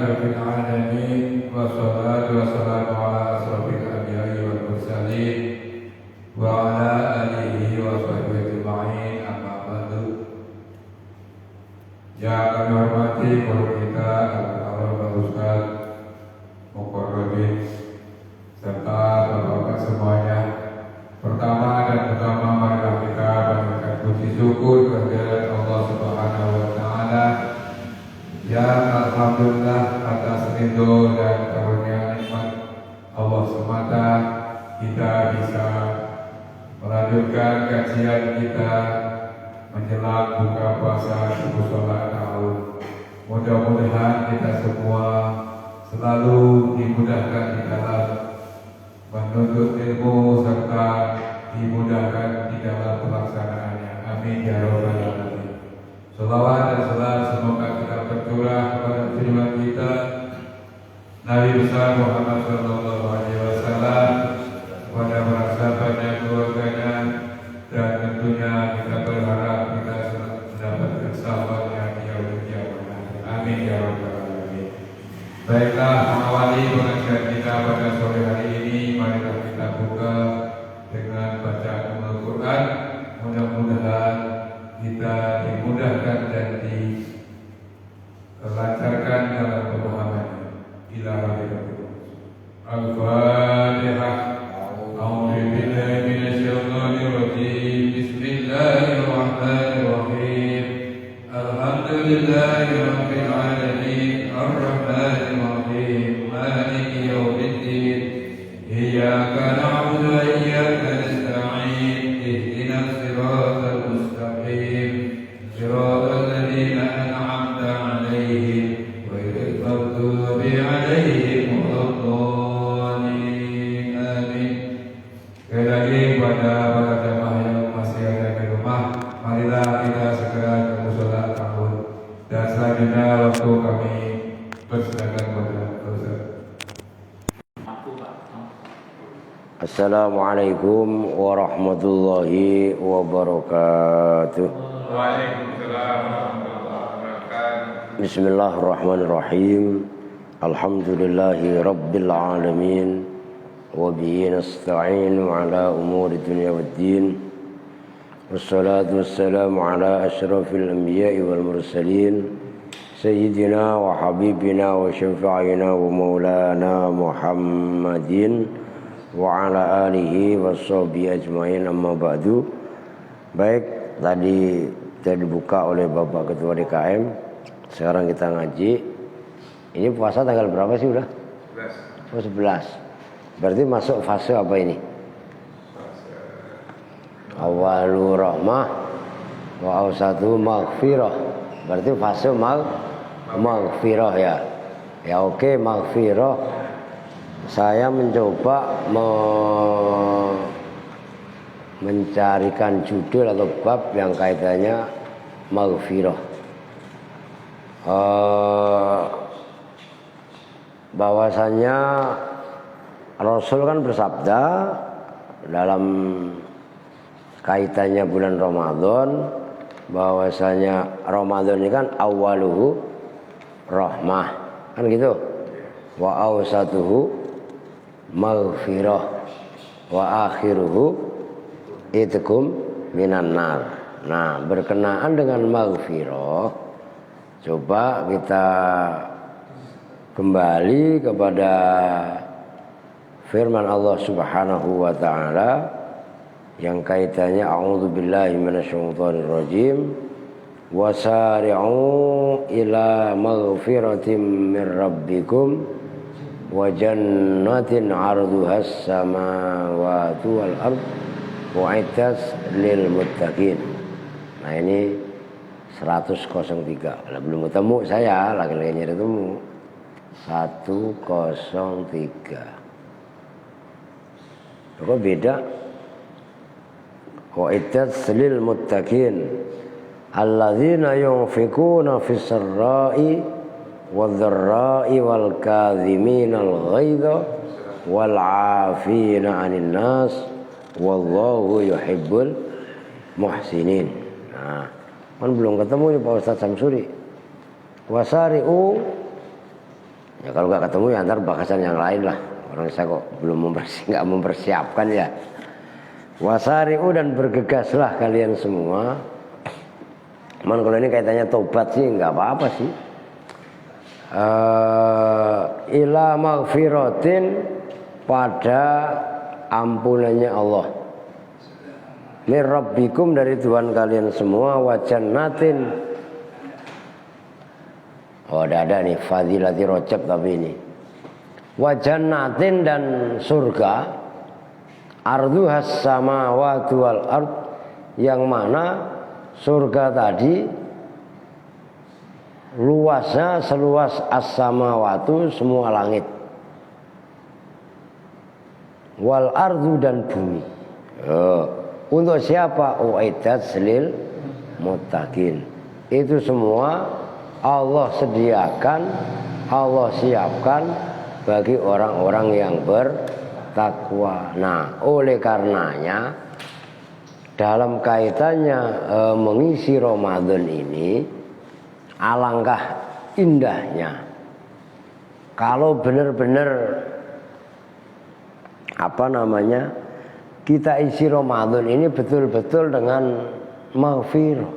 rabbil alamin wassalatu wassalamu ala asrofil anbiya'i wal mursalin wa ala alihi wa sahbihi ajma'in amma ba'du. Yang kami hormati guru kita Al-Alhamdulillah Ustaz Muqarrabin serta bapak-bapak semuanya. Pertama dan utama marilah kita mengucapkan puji syukur kehadirat Allah Subhanahu wa taala yang alhamdulillah atas ridho dan karunia nikmat Allah semata kita bisa melanjutkan kajian kita menjelang buka puasa subuh sholat tahun. Mudah-mudahan kita semua selalu dimudahkan di dalam menuntut ilmu serta dimudahkan di dalam pelaksanaannya. Amin ya rabbal alamin. Shalawat dan salam semoga kita tercurah kepada junjungan kita Nabi besar Muhammad sallallahu alaihi wasallam, kepada para sahabatnya, keluarganya, dan tentunya kita berharap kita mendapatkan sahabatnya di yaumul qiyamah. Amin ya rabbal alamin. Baiklah, mengawali pengajian kita pada sore hari ini, marilah kita buka dengan bacaan Al-Quran. Mudah-mudahan kita dimudahkan dan dilancarkan dalam pemahamannya. Ila rabbil Al-Fatihah. A'udzu billahi minasyaitonir rajim. Bismillahirrahmanirrahim. Alhamdulillahi rabbil alamin. Ar-Rahmanir Rahim. Maliki yaumiddin. Iyyaka na'budu wa iyyaka nasta'in. Ihdinas siratal mustaqim. Siratal ladzina an'amta 'alaihim ghairil maghdubi 'alaihim waladdallin. Amin. Sekali lagi kepada para jamaah yang masih ada di rumah, marilah kita segera ke mushola tahun. Dan selanjutnya waktu kami persilakan kepada Ustaz. Assalamualaikum warahmatullahi wabarakatuh. Waalaikumsalam warahmatullahi wabarakatuh. Bismillahirrahmanirrahim. Alhamdulillahi rabbil alamin. Wa bihi nasta'inu ala umuri dunya waddin. Wassalatu wassalamu ala asyrafil anbiya'i wal mursalin. Sayyidina wa habibina wa syafi'ina wa maulana Muhammadin wa ala alihi wa sahbihi ajma'in, amma ba'du. Baik, tadi dibuka oleh Bapak Ketua DKM. Sekarang kita ngaji. Ini puasa tanggal berapa sih udah? 11. Oh 11. Berarti masuk fase apa ini? Awalur rahmah wa awsatu maghfirah. Berarti fase maghfirah ya. Ya oke, maghfirah. Saya mencoba mencarikan judul atau bab yang kaitannya maghfirah. Bahwasanya Rasul kan bersabda dalam kaitannya bulan Ramadan, bahwasanya Ramadan ini kan awaluhu rahmah, kan gitu. Wa awsatuhu maghfirah wa akhiruhu itqum minan nar. Nah, berkenaan dengan maghfirah, coba kita kembali kepada firman Allah Subhanahu wa taala yang kaitannya a'udzubillahi minasyaitonir rajim. Wasari'u ila maghfiratin min rabbikum wa jannatin 'arduhas samawati wal ard u'iddat lil muttaqin. Nah, ini 103. Belum ketemu saya, lagi-lagi nyari ketemu. 103. Kok beda? U'iddat lil muttaqin alladzina yunfikuna fis sarra'i wadh-dharra'i wal kadhiminal ghaidha wal 'afina 'anil nas wallahu yuhibbul muhsinin. Nah, kan belum ketemu nih Pak Ustadz Samsuri. Wasari'u Ya kalau nggak ketemu ya ntar bahasan yang lain lah. Orang saya kok belum nggak mempersiapkan ya. Wasari'u dan bergegaslah kalian semua. Cuman kalau ini kaitannya tobat sih nggak apa-apa sih. Ila maghfiratin, pada ampunannya Allah. Mir rabbikum, dari Tuhan kalian semua, wa jannatin. Oh ada nih fadilati rojab tapi ini. Wa jannatin, dan surga. Arduhas samawati wal ard, yang mana surga tadi luasnya seluas as-samawatu, semua langit, wal ardu, dan bumi. Untuk siapa? Uiddat lil muttaqin. Itu semua Allah sediakan, Allah siapkan bagi orang-orang yang bertakwa. Nah, oleh karenanya dalam kaitannya mengisi Ramadan ini, alangkah indahnya kalau benar-benar kita isi Ramadan ini betul-betul dengan maghfirah,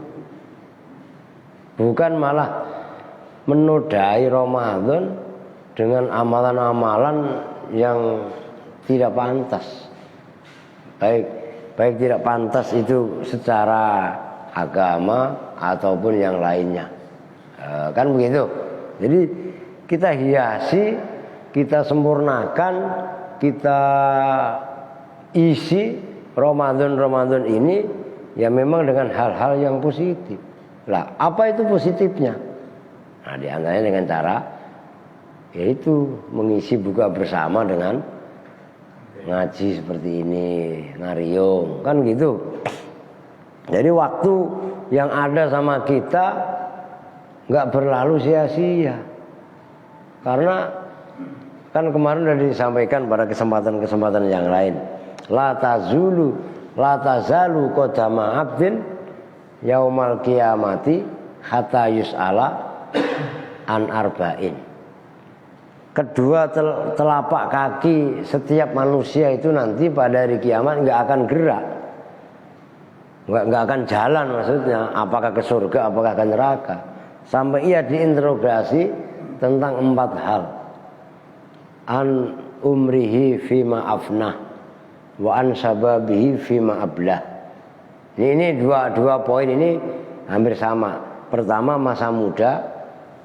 bukan malah menodai Ramadan dengan amalan-amalan yang tidak pantas. Baik tidak pantas itu secara agama ataupun yang lainnya. Kan begitu. Jadi kita hiasi, kita sempurnakan, kita isi Ramadan ini ya memang dengan hal-hal yang positif. Lah, apa itu positifnya? Nah, di antaranya dengan cara yaitu mengisi buka bersama dengan ngaji seperti ini, ngariung, kan gitu. Jadi waktu yang ada sama kita nggak berlalu sia-sia. Karena kan kemarin sudah disampaikan pada kesempatan-kesempatan yang lain. La tazalu qadama 'abdin yaumal qiyamati hatta yus'ala an arba'in. Kedua telapak kaki setiap manusia itu nanti pada hari kiamat nggak akan gerak, nggak akan jalan, maksudnya apakah ke surga apakah ke neraka, sampai ia diinterogasi tentang 4 hal. An umrihi fima afnah wa an sababihi fima ablah. Ini dua poin ini hampir sama. Pertama, masa muda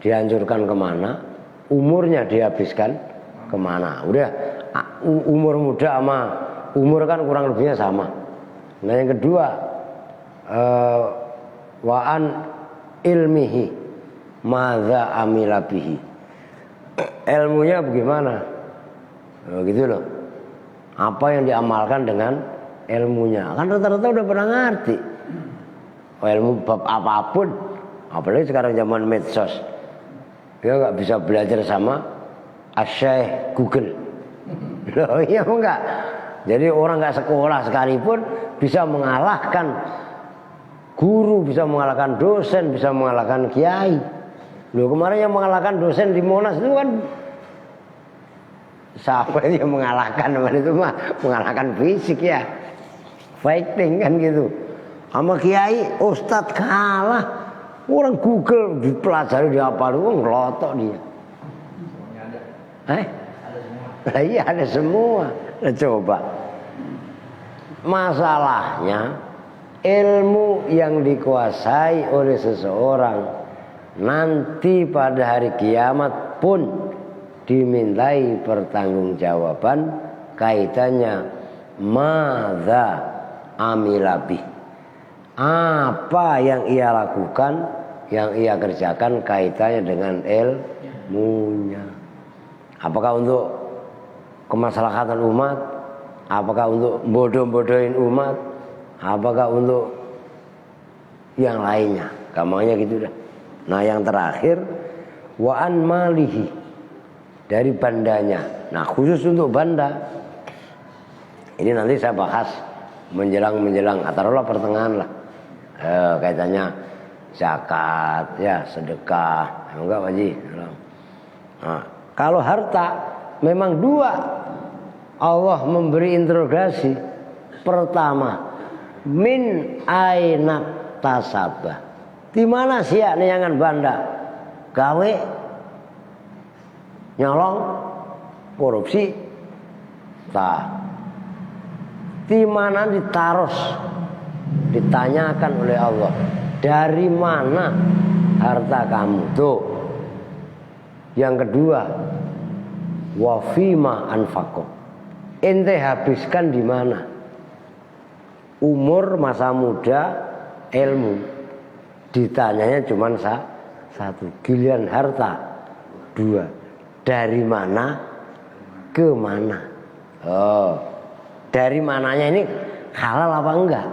dihancurkan kemana, umurnya dihabiskan kemana. Udah, umur muda sama umur kan kurang lebihnya sama. Nah yang kedua, wa an ilmihi madza amila bihi. Ilmunya bagaimana? Gitu loh. Apa yang diamalkan dengan ilmunya? Kan rata-rata udah pernah ngerti. Ilmu bab apapun, apalagi sekarang zaman medsos, dia nggak bisa belajar sama Asy-Syaikh Google. Loh iya enggak? Jadi orang nggak sekolah sekalipun bisa mengalahkan guru, bisa mengalahkan dosen, bisa mengalahkan kiai. Loh kemarin yang mengalahkan dosen di Monas itu kan siapa yang mengalahkan? Itu mah mengalahkan fisik ya, fighting kan gitu. Sama kiai, ustadz kalah. Orang Google dipelajari di apa lu ngelotok dia. Lah iya ada semua. Nah, coba. Masalahnya ilmu yang dikuasai oleh seseorang nanti pada hari kiamat pun dimintai pertanggungjawaban kaitannya madza amilabih. Apa yang ia lakukan, yang ia kerjakan kaitannya dengan ilmunya. Apakah untuk kemaslahatan umat, apakah untuk bodoh-bodohin umat, apakah untuk yang lainnya. Gampangnya gitu dah. Nah yang terakhir, wa an malihi, dari bandanya. Nah khusus untuk banda ini nanti saya bahas menjelang taruhlah pertengahan lah. Kaitannya zakat ya, sedekah, enggak Pak Haji. Nah, Kalau harta memang dua. Allah memberi interogasi. Pertama, min aina tasabah. Di mana sih neangan banda? Gawe nyolong korupsi di mana ditaros, ditanyakan oleh Allah, dari mana harta kamu tuh. Yang kedua, wa fima anfaqo, ente habiskan di mana? Umur masa muda, ilmu, ditanyanya cuma satu. Giliran harta dua, dari mana ke mana. Dari mananya ini halal apa enggak,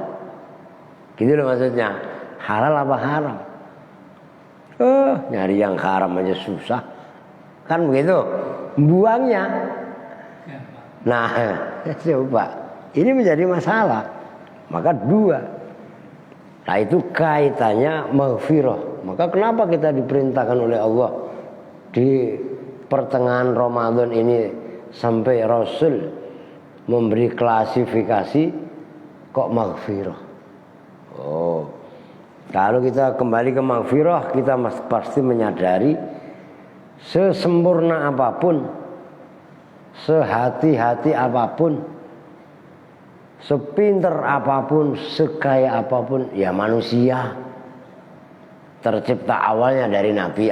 gitu loh maksudnya. Halal apa haram. Nyari yang haram aja susah, kan begitu buangnya. Nah coba, ini menjadi masalah. Maka dua. Nah itu kaitannya maghfirah. Maka kenapa kita diperintahkan oleh Allah di pertengahan Ramadan ini sampai Rasul memberi klasifikasi kok maghfirah. Kalau kita kembali ke maghfirah, kita pasti menyadari sesempurna apapun, sehati-hati apapun, sepinter apapun, sekaya apapun, ya manusia tercipta awalnya dari Nabi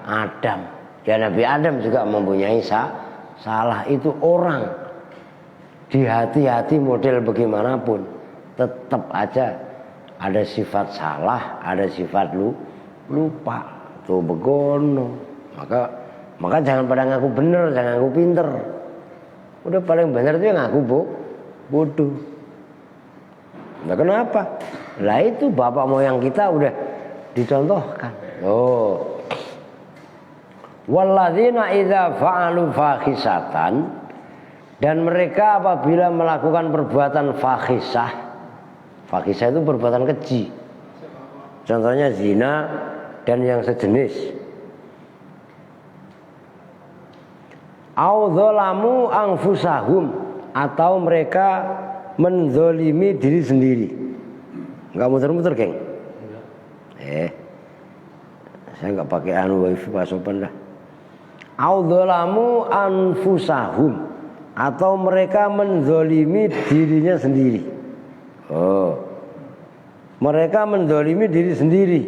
Adam. Ya Nabi Adam juga mempunyai salah. Itu orang di hati-hati model bagaimanapun tetap aja ada sifat salah, ada sifat lupa. Tuh begono. Maka jangan pada ngaku bener, jangan ngaku pinter. Udah paling bener itu yang ngaku bodoh. Nah kenapa? Lah itu bapak moyang kita udah dicontohkan. Walladzina idza fa'alu fakhisatan, dan mereka apabila melakukan perbuatan fakhisah. Fakhisah itu perbuatan keji. Contohnya zina dan yang sejenis. Au dzalamu anfusahum, atau mereka menzolimi diri sendiri. Enggak muter-muter, geng. Saya enggak pakai wifi Pak Sopan dah. Audzalamu anfusahum, atau mereka menzolimi dirinya sendiri. Mereka menzolimi diri sendiri.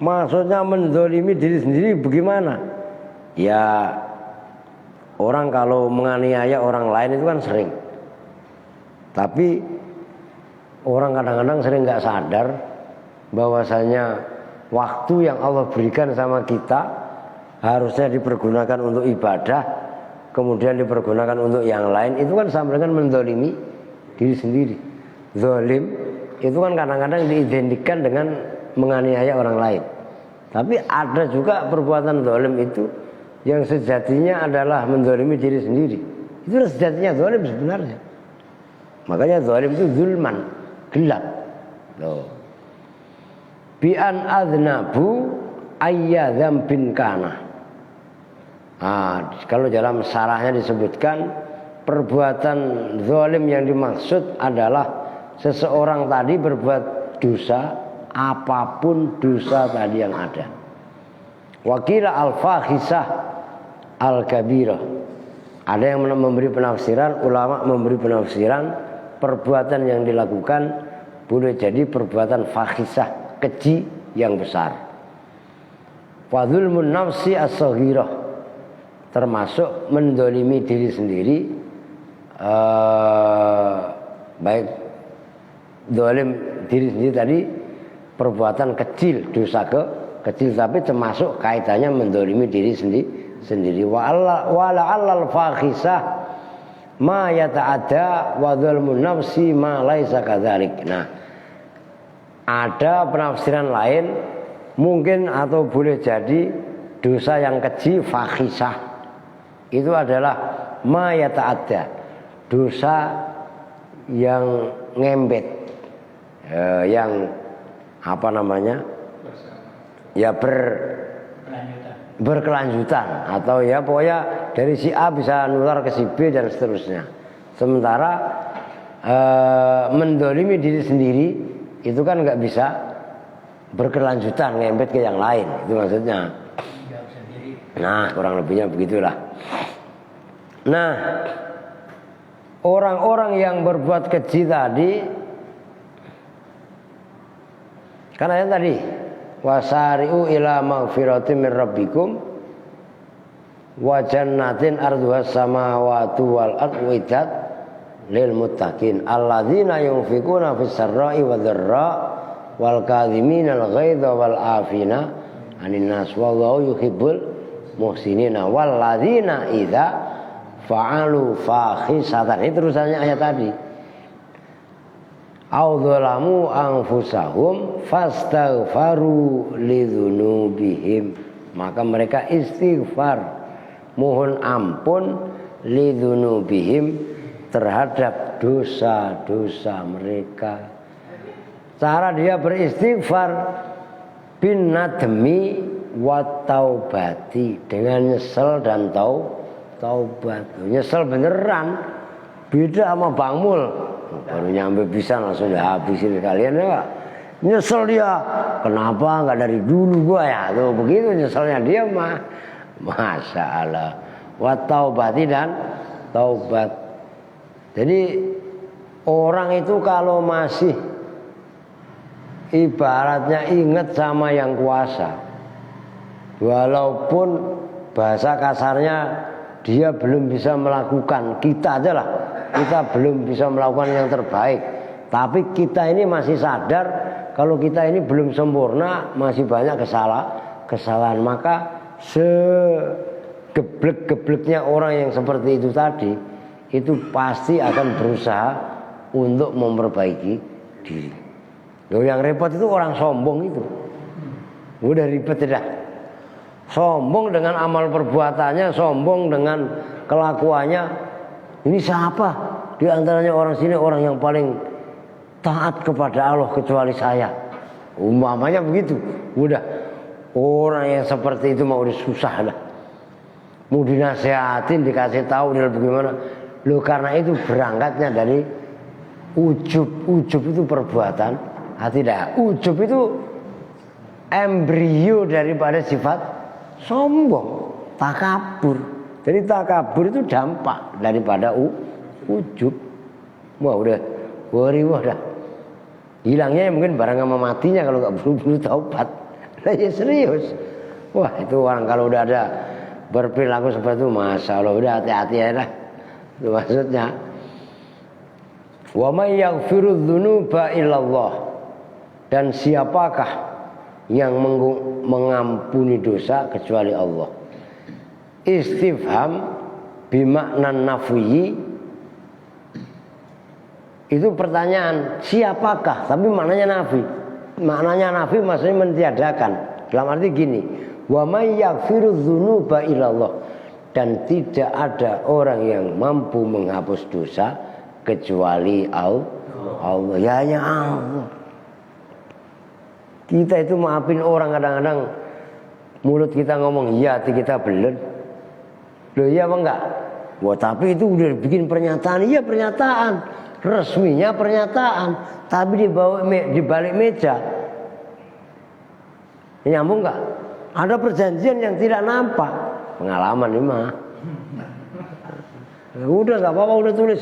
Maksudnya menzolimi diri sendiri bagaimana? Ya orang kalau menganiaya orang lain itu kan sering. Tapi orang kadang-kadang sering nggak sadar bahwasanya waktu yang Allah berikan sama kita harusnya dipergunakan untuk ibadah, kemudian dipergunakan untuk yang lain. Itu kan sama dengan menzalimi diri sendiri. Zalim itu kan kadang-kadang diidentikan dengan menganiaya orang lain. Tapi ada juga perbuatan zalim itu yang sejatinya adalah menzalimi diri sendiri. Itu sejatinya zalim sebenarnya. Makanya zalim itu zulman, gelap. Bi an adnabu ayya dzambin kana. Kalau dalam syarahnya disebutkan perbuatan zalim yang dimaksud adalah seseorang tadi berbuat dosa, apapun dosa tadi yang ada. Wakila al-fakhisah al-kabirah. Ada yang memberi penafsiran, ulama memberi penafsiran perbuatan yang dilakukan boleh jadi perbuatan fakhisah, keji yang besar. Fadzulmun nafsi as-saghirah, termasuk mendolimi diri sendiri, baik dolim diri sendiri tadi perbuatan kecil, dosa kecil, tapi termasuk kaitannya mendolimi diri sendiri. Wa la'allal fakhisah ma yata'adda wa dzulmun nafsi ma laisa kadzalik. Nah, ada penafsiran lain mungkin atau boleh jadi dosa yang keji fakhisah itu adalah ma yata'adda, dosa yang ngembet, yang apa namanya? Ya berkelanjutan, atau ya pokoknya dari si A bisa nular ke si B dan seterusnya. Sementara mendolimi diri sendiri itu kan nggak bisa berkelanjutan, ngempet ke yang lain, itu maksudnya. Nah, kurang lebihnya begitulah. Nah, orang-orang yang berbuat keji tadi, karena yang tadi wasari'u ila magfiratin min rabbikum wa jannatin arduhas samawati wal ardu uiddat lil muttaqin alladzina yunfikuna fis sarra'i wad dharra wal kadhiminal ghaidha wal afina 'anil nas wallahu yuhibbul muhsinina walladzina idza fa'alu fahisatan. Ini terusannya ayat tadi. Audzalamu anfusahum fastaghfaru lidzunubihim, maka mereka istighfar, mohon ampun lidzunubihim, terhadap dosa-dosa mereka. Cara dia beristighfar bin nadmi wa taubati, dengan nyesel dan taubat. Nyesel beneran, beda sama Bang Mul. Baru nyampe bisa langsung udah habisin kalian ya Pak. Nyesel dia, kenapa nggak dari dulu gua ya? Tuh begitu nyeselnya dia mah. Masya Allah. Wa taubati dan taubat. Jadi orang itu kalau masih ibaratnya ingat sama yang kuasa, walaupun bahasa kasarnya dia belum bisa melakukan, kita aja lah, kita belum bisa melakukan yang terbaik, tapi kita ini masih sadar kalau kita ini belum sempurna, masih banyak kesalahan. Maka segeblek-gebleknya orang yang seperti itu tadi, itu pasti akan berusaha untuk memperbaiki diri. Loh, yang repot itu orang sombong itu, udah ribet dah. Sombong dengan amal perbuatannya, sombong dengan kelakuannya. Ini siapa di antaranya orang sini orang yang paling taat kepada Allah kecuali saya? Umpamanya begitu. Udah, orang yang seperti itu mau susah lah. Mau dinasehatin, dikasih tahu dia bagaimana. Loh, karena itu berangkatnya dari ujub. Ujub itu perbuatan hati dah. Ujub itu embrio daripada sifat sombong, takabur. Jadi takabur itu dampak daripada ujub. Wah udah wah dah. Hilangnya mungkin barang sama matinya kalau nggak buru-buru taubat. Nah, ya serius. Wah itu orang kalau udah ada berperilaku seperti itu, masya Allah, udah hati-hati ya dah. Itu maksudnya. Wa may yaghfiru dzunuba illallah, dan siapakah yang mengampuni dosa kecuali Allah. Istifham bimakna nafyi, itu pertanyaan siapakah, tapi maknanya nafi. Maknanya nafi maksudnya mentiadakan. Dalam arti gini, wa may yaghfiru dzunuba illallah, dan tidak ada orang yang mampu menghapus dosa kecuali Allah. Ya hanya Allah. Kita itu maafin orang kadang-kadang mulut kita ngomong iya, hati kita belum. Loh iya apa enggak? Wah tapi itu udah bikin pernyataan, iya pernyataan, resminya pernyataan, tapi di balik meja nyambung enggak? Ada perjanjian yang tidak nampak. Pengalaman ini mah. Udah enggak apa-apa, udah tulis.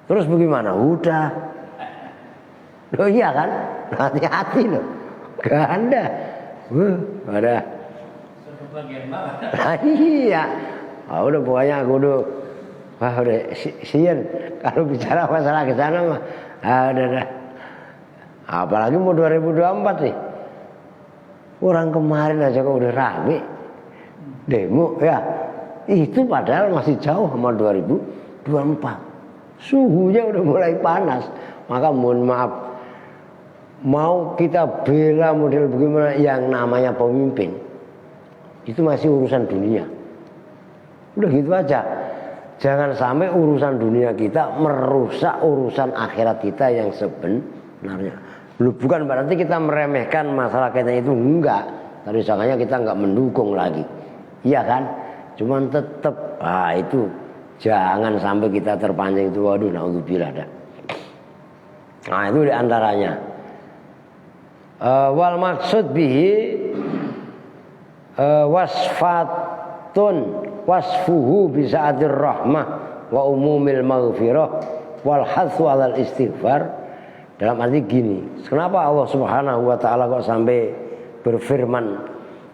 Terus bagaimana? Udah. Loh iya kan? Hati-hati loh. Gak ada. Ada. Nah, iya. Oh, udah pokoknya aku udah sian kalau bicara masalah ke sana mah. Udah. Apalagi mau 2024 nih. Orang kemarin aja kok udah rame demo ya. Itu padahal masih jauh sama 2024. Suhunya udah mulai panas. Maka mohon maaf, mau kita bela model bagaimana yang namanya pemimpin, itu masih urusan dunia. Udah gitu aja. Jangan sampai urusan dunia kita merusak urusan akhirat kita yang sebenarnya. Bukan berarti kita meremehkan masalah kita itu, enggak. tadi sangkanya kita nggak mendukung lagi, iya kan? Cuman tetap, itu jangan sampai kita terpancing itu, waduh, naudzubillah dah. Nah itu diantaranya. Wal maksud bihi wasfuhu bisa'atir rahmah wa umumil maghfirah wal hathu 'alal istighfar. Dalam arti gini, kenapa Allah Subhanahu wa taala kok sampai berfirman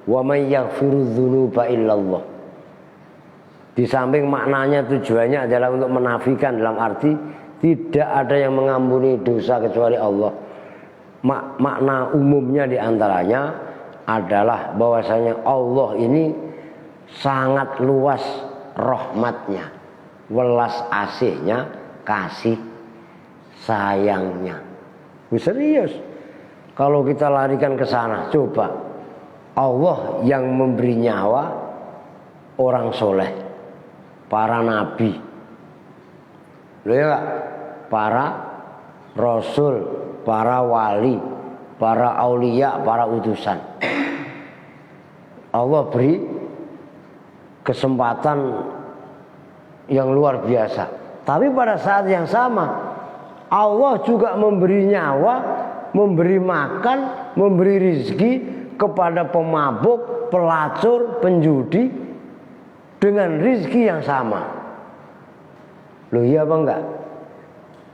wa may yaghfiru dzunuba illallah. Di samping maknanya tujuannya adalah untuk menafikan, dalam arti tidak ada yang mengampuni dosa kecuali Allah. Makna umumnya diantaranya adalah bahwasanya Allah ini sangat luas rahmatnya, welas asihnya, kasih sayangnya. Serius, kalau kita larikan ke sana, coba Allah yang memberi nyawa orang soleh, para nabi, loh ya gak? Para rasul, para wali, para aulia, para utusan. Allah beri kesempatan yang luar biasa. Tapi pada saat yang sama Allah juga memberi nyawa, memberi makan, memberi rizki kepada pemabuk, pelacur, penjudi dengan rizki yang sama. Loh iya apa enggak?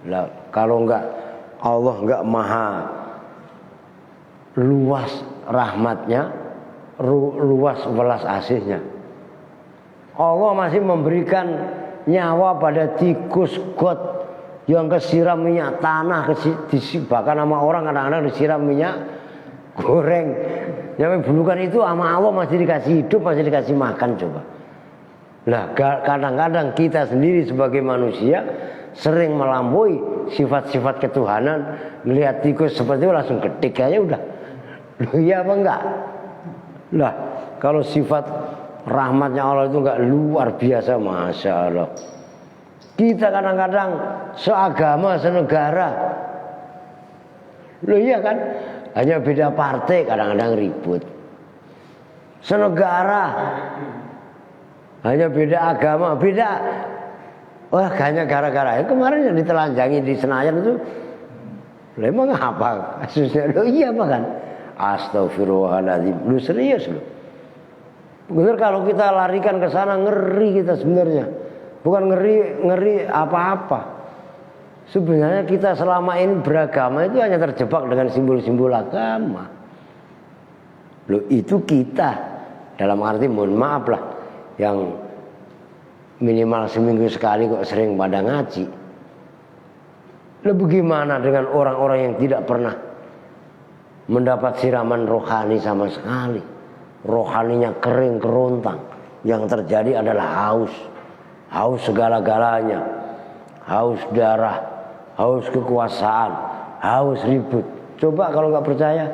Lah, kalau enggak, Allah enggak maha luas rahmatnya, luas welas asihnya. Allah masih memberikan nyawa pada tikus got yang kesiram minyak tanah, bahkan sama orang kadang-kadang disiram minyak goreng. Yang bulukan itu sama Allah masih dikasih hidup, masih dikasih makan, coba. Nah, kadang-kadang kita sendiri sebagai manusia sering melampaui sifat-sifat ketuhanan, melihat tikus seperti itu langsung ketik aja udah. Loh iya apa enggak? Lah, kalau sifat rahmatnya Allah itu enggak luar biasa, Masya Allah. Kita kadang-kadang seagama, senegara. Loh iya kan? Hanya beda partai kadang-kadang ribut. Senegara, hanya beda agama, beda. Wah, hanya gara-gara kemarin yang ditelanjangi di Senayan itu, memang apa kasusnya? Loh iya apa kan? Astagfirullahaladzim. Lu serius lu? Bener, kalau kita larikan ke sana ngeri kita sebenarnya. Bukan ngeri apa-apa. Sebenarnya kita selama ini beragama itu hanya terjebak dengan simbol-simbol agama. Loh itu kita, dalam arti mohon maaf lah, yang minimal seminggu sekali kok sering pada ngaji. Loh bagaimana dengan orang-orang yang tidak pernah mendapat siraman rohani sama sekali? Rohaninya kering kerontang. Yang terjadi adalah haus. Haus segala-galanya, haus darah, haus kekuasaan, haus ribut. Coba kalau nggak percaya,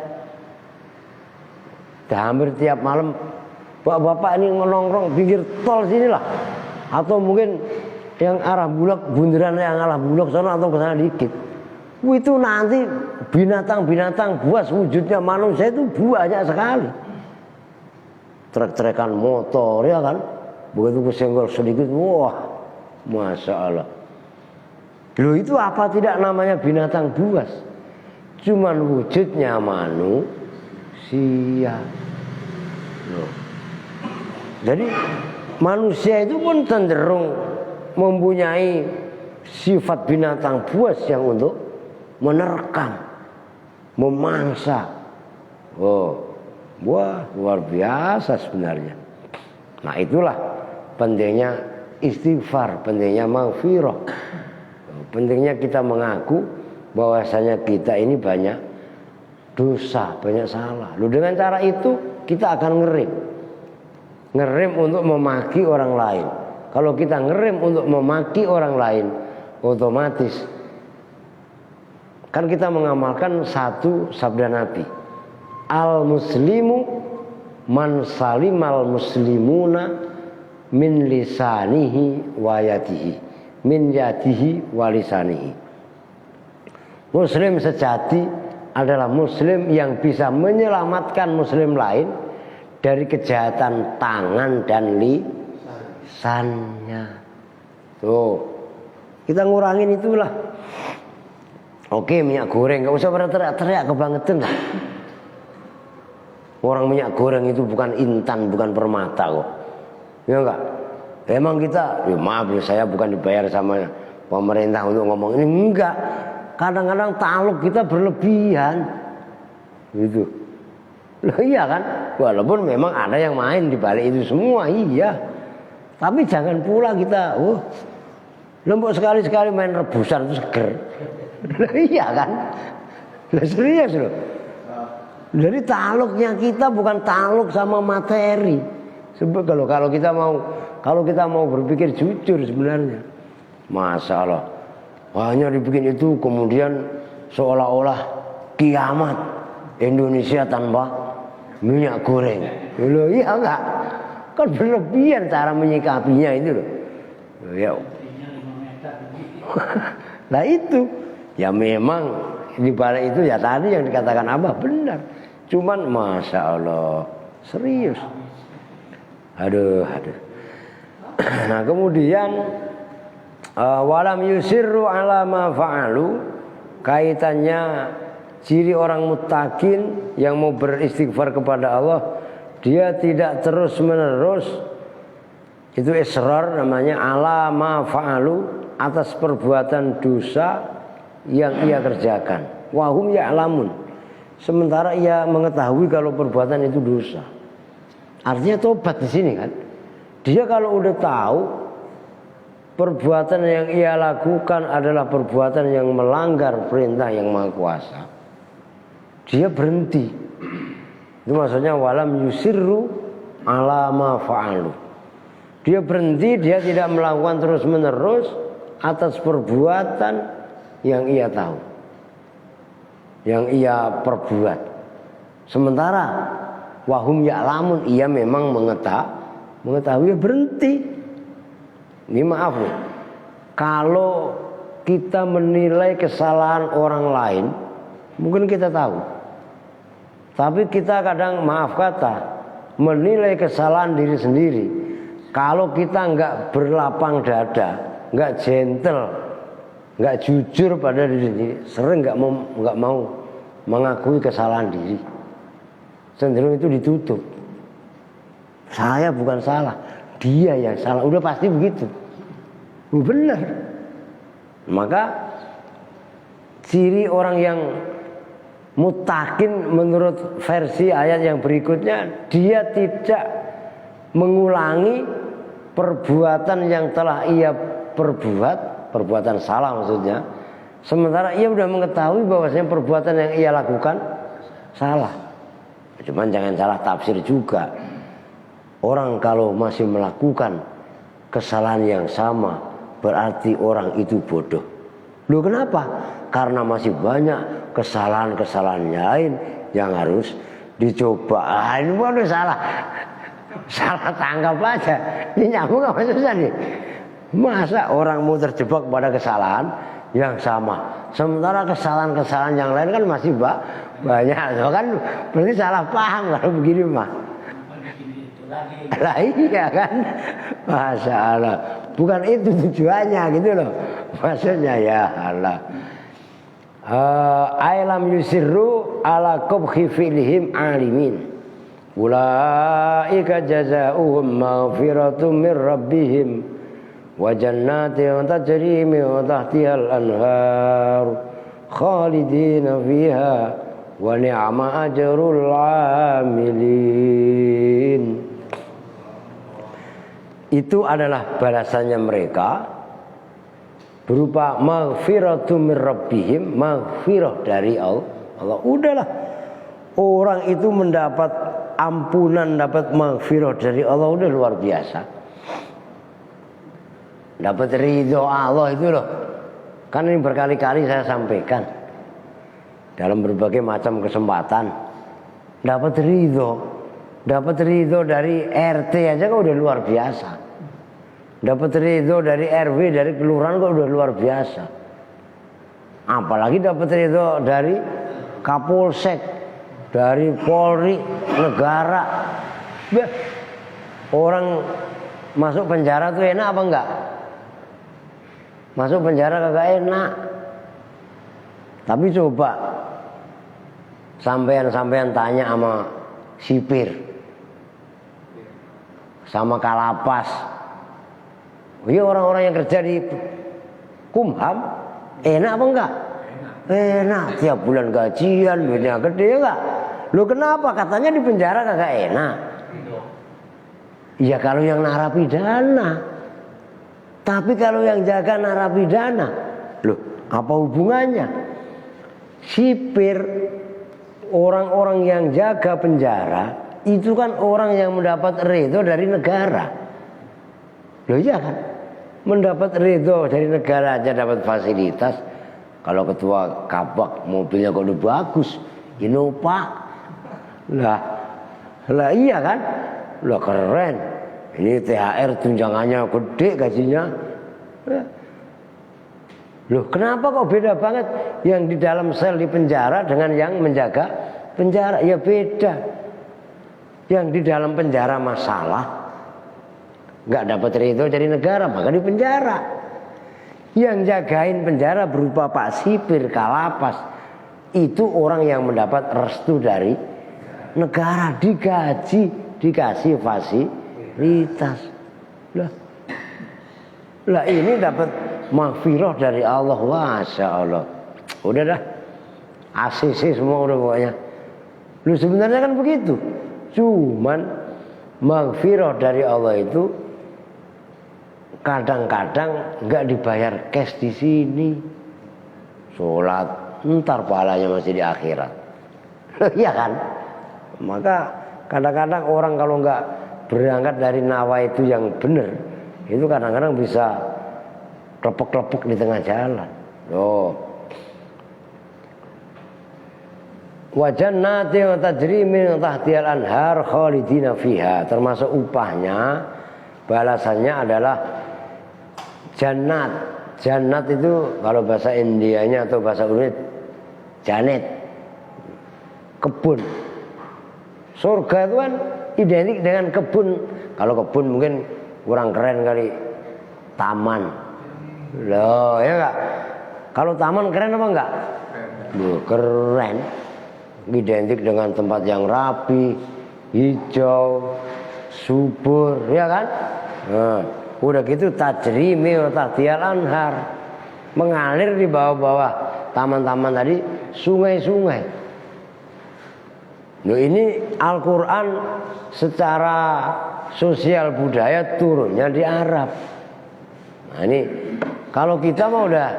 hampir tiap malam bapak-bapak ini nongkrong pinggir tol sinilah, atau mungkin yang arah Bulak, bundaran yang arah Bulak sana atau ke sana dikit. Itu nanti binatang-binatang buas wujudnya manusia itu banyak sekali. Trek-trekan motor ya kan. Begitu kesenggol sedikit, wah, Masya Allah. Loh itu apa tidak namanya binatang buas? Cuman wujudnya manusia. Loh. Jadi manusia itu pun cenderung mempunyai sifat binatang buas yang untuk menerkam, memangsa. Oh, wah luar biasa sebenarnya. Nah itulah pentingnya istighfar, pentingnya maghfirah, pentingnya kita mengaku bahwasanya kita ini banyak dosa, banyak salah. Lalu dengan cara itu kita akan ngerem untuk memaki orang lain. Kalau kita ngerem untuk memaki orang lain, otomatis kan kita mengamalkan satu sabda Nabi, al muslimu man salimal muslimuna min lisanihi wa yadihi, min yadihi wa lisanihi. Muslim sejati adalah muslim yang bisa menyelamatkan muslim lain dari kejahatan tangan dan lisannya. Tuh, kita ngurangin itulah. Oke, minyak goreng nggak usah pada teriak-teriak kebangetan lah. Orang minyak goreng itu bukan intan, bukan permata kok. Ya enggak? Emang kita, ya maaf ya, saya bukan dibayar sama pemerintah untuk ngomong ini, enggak. Kadang-kadang taluk kita berlebihan. Gitu. Loh iya kan? Walaupun memang ada yang main di balik itu semua, iya. Tapi jangan pula kita, lembut sekali-sekali main rebusan itu seger. Loh iya kan? Loh serius loh. Jadi taluknya kita bukan taluk sama materi. Sebab kalau kita mau berpikir jujur sebenarnya, masalah hanya dibikin itu kemudian seolah-olah kiamat Indonesia tanpa minyak goreng. Loh iya enggak? Kan berlebihan cara menyikapinya itu loh. Ya. Nah itu ya memang di balik itu ya tadi yang dikatakan Abah benar. Cuman masya Allah serius. Aduh. Nah kemudian walam yusirru ala ma fa'alu, kaitannya ciri orang muttaqin yang mau beristighfar kepada Allah, dia tidak terus menerus itu israr namanya ala ma fa'alu, atas perbuatan dosa yang ia kerjakan. Wahum ya'lamun, sementara ia mengetahui kalau perbuatan itu dosa. Artinya tobat di sini kan. Dia kalau udah tahu perbuatan yang ia lakukan adalah perbuatan yang melanggar perintah yang Maha Kuasa, dia berhenti. Itu maksudnya walam yusirru ala ma fa'alu. Dia berhenti, dia tidak melakukan terus-menerus atas perbuatan yang ia tahu, yang ia perbuat. Sementara wahum ya'lamun, ia memang mengetahui, berhenti. Ini maaf nih, kalau kita menilai kesalahan orang lain mungkin kita tahu, tapi kita kadang maaf kata menilai kesalahan diri sendiri. Kalau kita nggak berlapang dada, nggak gentle, nggak jujur pada diri sendiri, sering nggak mau mengakui kesalahan diri, cenderung itu ditutup. Saya bukan salah, dia yang salah, udah pasti begitu. Benar. Maka ciri orang yang muttaqin menurut versi ayat yang berikutnya, dia tidak mengulangi perbuatan yang telah ia perbuat, perbuatan salah maksudnya, sementara ia sudah mengetahui bahwasanya perbuatan yang ia lakukan salah. Cuman jangan salah tafsir juga. Orang kalau masih melakukan kesalahan yang sama berarti orang itu bodoh. Loh kenapa? Karena masih banyak kesalahan-kesalahan lain yang harus dicoba. Ini waduh salah tangkap aja. Ini nyambung apa susah nih? Masa orang mau terjebak pada kesalahan yang sama, sementara kesalahan-kesalahan yang lain kan masih banyak. Kan berarti salah paham kalau begini mah. Lah iya kan, masya Allah, bukan itu tujuannya gitu loh, maksudnya ya Allah. Ailam yusirru ala qubhi fi'lihim alimin, ulaika jazaohum maghfiratum mir rabbihim wa jannatin tajri min tahtihal anhar khalidina fiha wa ni'ma ajrul amilin. Itu adalah balasannya mereka berupa maghfiratum mir rabbihim, maghfirah dari Allah. Udahlah, orang itu mendapat ampunan, dapat maghfirah dari Allah, udah luar biasa. Dapat ridho Allah itu loh. Kan ini berkali-kali saya sampaikan dalam berbagai macam kesempatan. Dapat ridho dari RT aja kok udah luar biasa. Dapat ridho dari RW, dari kelurahan kok udah luar biasa. Apalagi dapat ridho dari Kapolsek, dari Polri, negara. Orang masuk penjara tuh enak apa enggak? Masuk penjara kagak enak. Tapi coba sampean tanya sama sipir, sama kalapas. Iya, orang-orang yang kerja di Kumham enak apa enggak? Enak. Tiap bulan gajian, duitnya gede enggak? Loh kenapa? Katanya di penjara kagak enak. Ya kalau yang narapidana. Tapi kalau yang jaga narapidana, loh apa hubungannya? Sipir, orang-orang yang jaga penjara itu kan orang yang mendapat ridho dari negara. Loh iya kan? Mendapat ridho dari negara aja dapat fasilitas. Kalau ketua kabak mobilnya kok udah bagus, Innova. Lah iya kan? Lah keren. Ini THR tunjangannya gede gajinya. Loh kenapa kok beda banget yang di dalam sel di penjara dengan yang menjaga penjara? Ya beda. Yang di dalam penjara masalah, nggak dapat ridho dari negara, maka di penjara. Yang jagain penjara berupa Pak Sipir, Kalapas, itu orang yang mendapat restu dari negara, digaji, dikasih fasilitas. Lah ini dapat maghfirah dari Allah, masya Allah. Udah dah, ACC semua udah pokoknya. Lu sebenarnya kan begitu. Cuman maghfirah dari Allah itu kadang-kadang nggak dibayar cash di sini. Sholat, ntar pahalanya masih di akhirat. Iya kan? Maka kadang-kadang orang kalau nggak berangkat dari nawa itu yang benar, itu kadang-kadang bisa klepek-klepek di tengah jalan. Loh. Wa jannatin tajri min tahtihal anhar khalidina fiha, termasuk upahnya, balasannya adalah jannat. Jannat itu kalau bahasa Indianya atau bahasa Urdu janet, kebun. Surga itu kan identik dengan kebun. Kalau kebun mungkin kurang keren kali, taman. Loh ya enggak? Kalau taman keren apa enggak? Loh, keren. Identik dengan tempat yang rapi, hijau, subur, ya kan? Nah, udah gitu tajri min tahtihal anhar, mengalir di bawah-bawah taman-taman tadi sungai-sungai. Loh ini Al-Quran secara sosial budaya turunnya di Arab. Nah ini kalau kita mau udah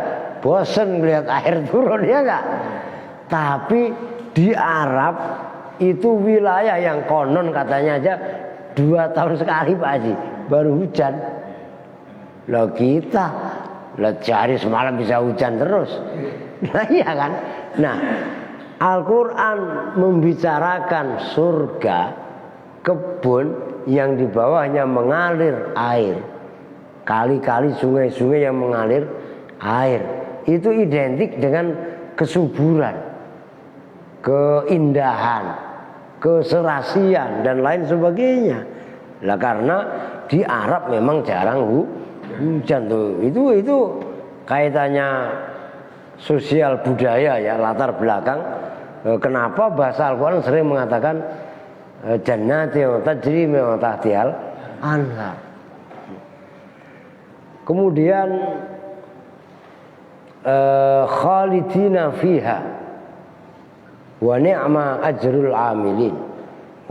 bosen lihat air turun ya enggak? Tapi di Arab itu wilayah yang konon katanya aja 2 tahun sekali Pak Haji baru hujan. Lah kita lah cari semalam bisa hujan terus. Nah iya kan? Nah Al-Quran membicarakan surga, kebun yang di bawahnya mengalir air, kali-kali sungai-sungai yang mengalir air. Itu identik dengan kesuburan, keindahan, keserasian dan lain sebagainya. Lah karena di Arab memang jarang hujan tuh. Itu kaitannya sosial budaya ya, latar belakang. Kenapa bahasa Al-Quran sering mengatakan jannatin tajri min tahtihal anhar. Kemudian khalidina fiha wa ni'ma ajrul amilin.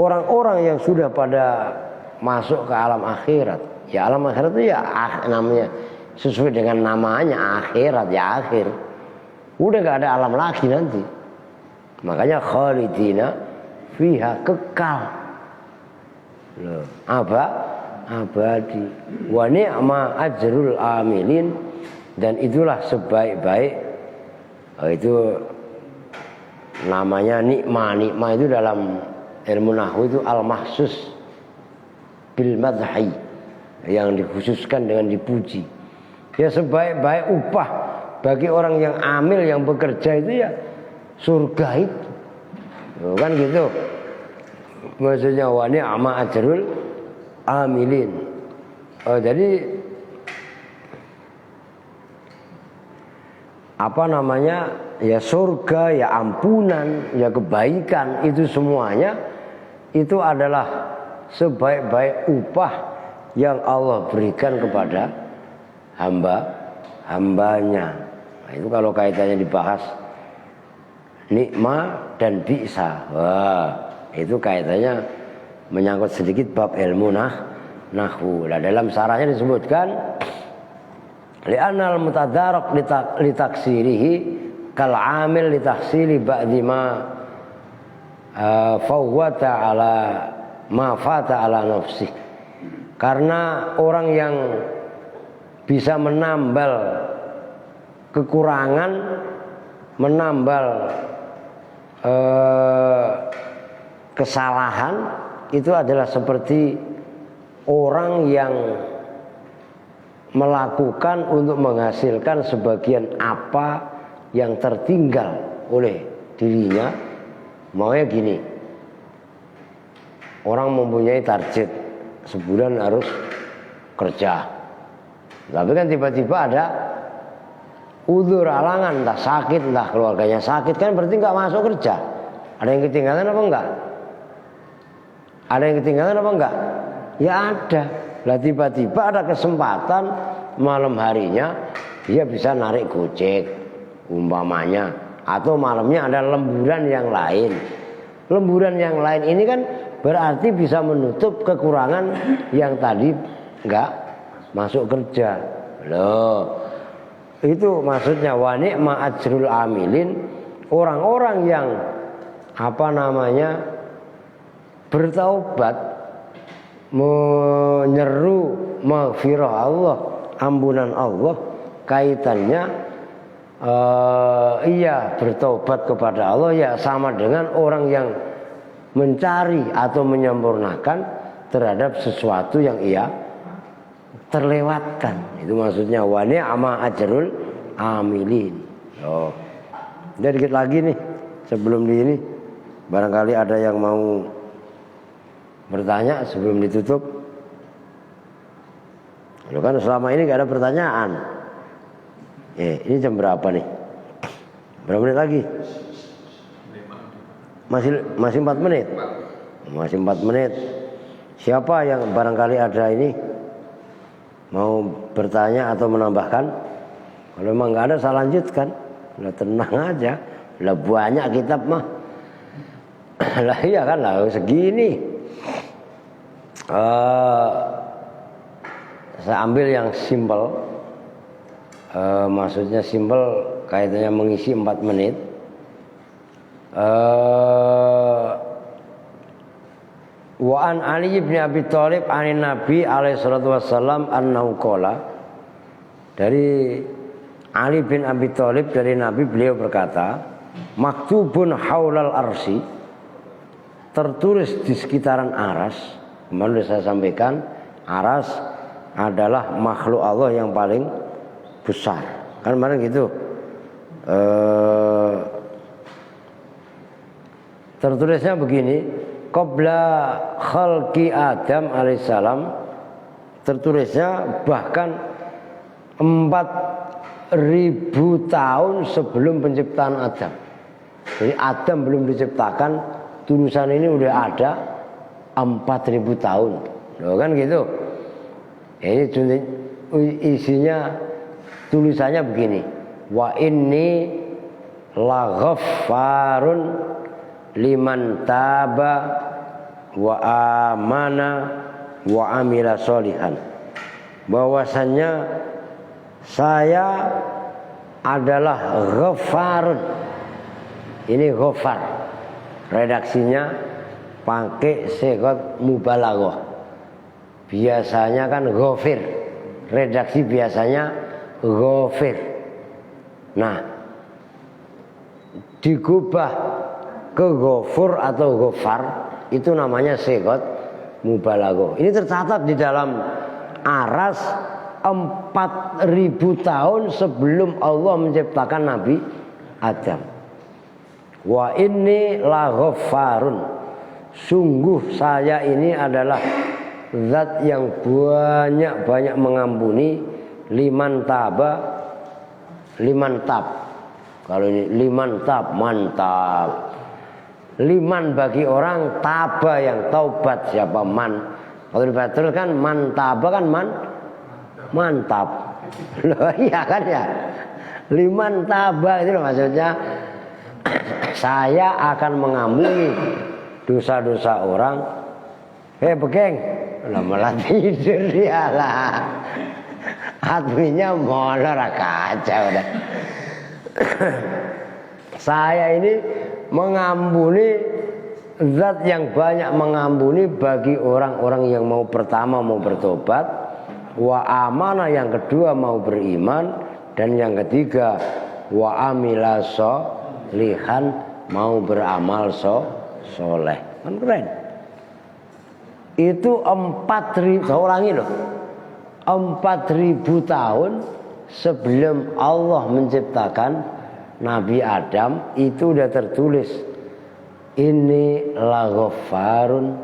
Orang-orang yang sudah pada masuk ke alam akhirat. Ya alam akhirat itu ya namanya sesuai dengan namanya akhirat, ya akhir. Udah gak ada alam lagi nanti. Makanya khalidina fiha, kekal. Loh, abadi. Wa ni'ma ajrul amilin, dan itulah sebaik-baik itu namanya nikmah. Nikmah itu dalam ilmu nahwu itu al-mahsus bil madhi, yang dikhususkan dengan dipuji. Ya sebaik-baik upah bagi orang yang amil, yang bekerja itu ya surga itu. Kan gitu. Maksudnya wa ni'ma ajrul amilin. Jadi apa namanya, ya surga, ya ampunan, ya kebaikan, itu semuanya itu adalah sebaik-baik upah yang Allah berikan kepada hambanya. Nah, itu kalau kaitannya dibahas nikmah dan bi'sa, wah itu kaitannya menyangkut sedikit bab ilmu nahwu. Nah, dalam sarahnya disebutkan li'anal mutadarak litaksirihi kal amil litaksili ba'di ma fawwata ala ma fata ala nafsi. Karena orang yang bisa menambal kekurangan, menambal kesalahan, itu adalah seperti orang yang melakukan untuk menghasilkan sebagian apa yang tertinggal oleh dirinya. Maunya gini, orang mempunyai target sebulan harus kerja, tapi kan tiba-tiba ada udzur, halangan, entah sakit, entah keluarganya sakit, kan berarti nggak masuk kerja. Ada yang ketinggalan apa enggak? Ada yang ketinggalan apa enggak? Ya ada. Lah tiba-tiba ada kesempatan malam harinya dia bisa narik gojek umpamanya, atau malamnya ada lemburan yang lain. Lemburan yang lain ini kan berarti bisa menutup kekurangan yang tadi enggak masuk kerja. Loh, itu maksudnya wa ni'ma ajrul amilin, orang-orang yang apa namanya bertaubat, menyeru maghfirah Allah, ampunan Allah, kaitannya ia bertobat kepada Allah ya sama dengan orang yang mencari atau menyempurnakan terhadap sesuatu yang ia terlewatkan. Itu maksudnya wa ni'ma ajrul amilin. Oh. Jadi dikit lagi nih sebelum di ini, barangkali ada yang mau bertanya sebelum ditutup. Loh kan selama ini gak ada pertanyaan. Ini jam berapa nih? Berapa menit lagi? Masih 4 menit. Masih 4 menit. Siapa yang barangkali ada ini mau bertanya atau menambahkan? Kalau memang gak ada saya lanjutkan. Lah tenang aja. Lah banyak kitab mah. Lah iya kan lah segini. Saya ambil yang simpel, maksudnya simpel kaitannya mengisi 4 menit. Wa an Ali bin Abi Thalib anin Nabi alaihi salatu wassalam annahu qala, dari Ali bin Abi Thalib dari Nabi, beliau berkata, maktubun haulal arsy, tertulis di sekitaran aras. Kemarin saya sampaikan, aras adalah makhluk Allah yang paling besar. Kan kemarin gitu. Tertulisnya begini, qabla khalqi Adam alaihissalam. Tertulisnya bahkan 4.000 tahun sebelum penciptaan Adam. Jadi Adam belum diciptakan, tulisan ini udah ada 4.000 tahun. Loh kan gitu. Ini isinya, tulisannya begini, wa inni la ghaffarun liman taba wa amana wa amila sholihan. Bahwasannya saya adalah ghaffarun. Ini ghaffar, redaksinya pakai sigat mubalaghah. Biasanya kan ghafir, redaksi biasanya ghafir. Nah, digubah ke ghafur atau ghaffar, itu namanya sigat mubalaghah. Ini tercatat di dalam aras 4.000 tahun sebelum Allah menciptakan Nabi Adam. Wa inni la ghaffarun, sungguh saya ini adalah zat yang banyak mengampuni liman tab. Kalau ini liman tab, mantap. Liman bagi orang, taba yang taubat. Siapa man? Kalau dibatul kan mantaba kan mantap. Loh iya kan ya. Liman taba itu maksudnya saya akan mengampuni dosa-dosa orang. Bekeng, lah malah tidur dia lah. Hatinya molor kacau dah. Saya ini mengampuni, zat yang banyak mengampuni bagi orang-orang yang mau pertama mau bertobat, wa amana yang kedua mau beriman, dan yang ketiga wa amila sholihan mau beramal soleh. Kan keren. Itu 4.000, saya ulangi loh, 4.000 tahun sebelum Allah menciptakan Nabi Adam itu udah tertulis, ini laghaffarun,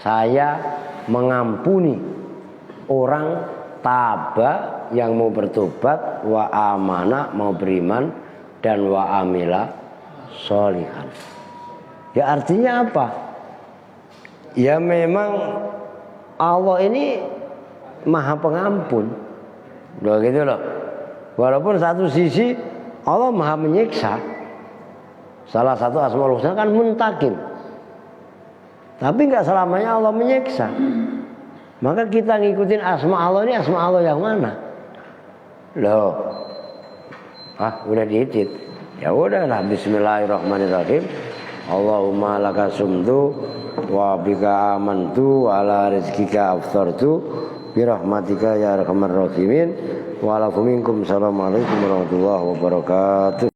saya mengampuni orang taba yang mau bertobat, wa amana mau beriman, dan wa amila sholihan. Ya artinya apa? Ya memang Allah ini maha pengampun. Loh gitu loh. Walaupun satu sisi Allah maha menyiksa. Salah satu Asmaul Husna kan muntakim. Tapi enggak selamanya Allah menyiksa. Maka kita ngikutin asma Allah ini, asma Allah yang mana? Loh. Udah diedit. Ya udahlah, bismillahirrahmanirrahim. Allahumma laka sumtu wa bika amantu wa ala rizkika aftartu birahmatika ya arhamar rahimin wa ala minkum. Assalamualaikum warahmatullahi wabarakatuh.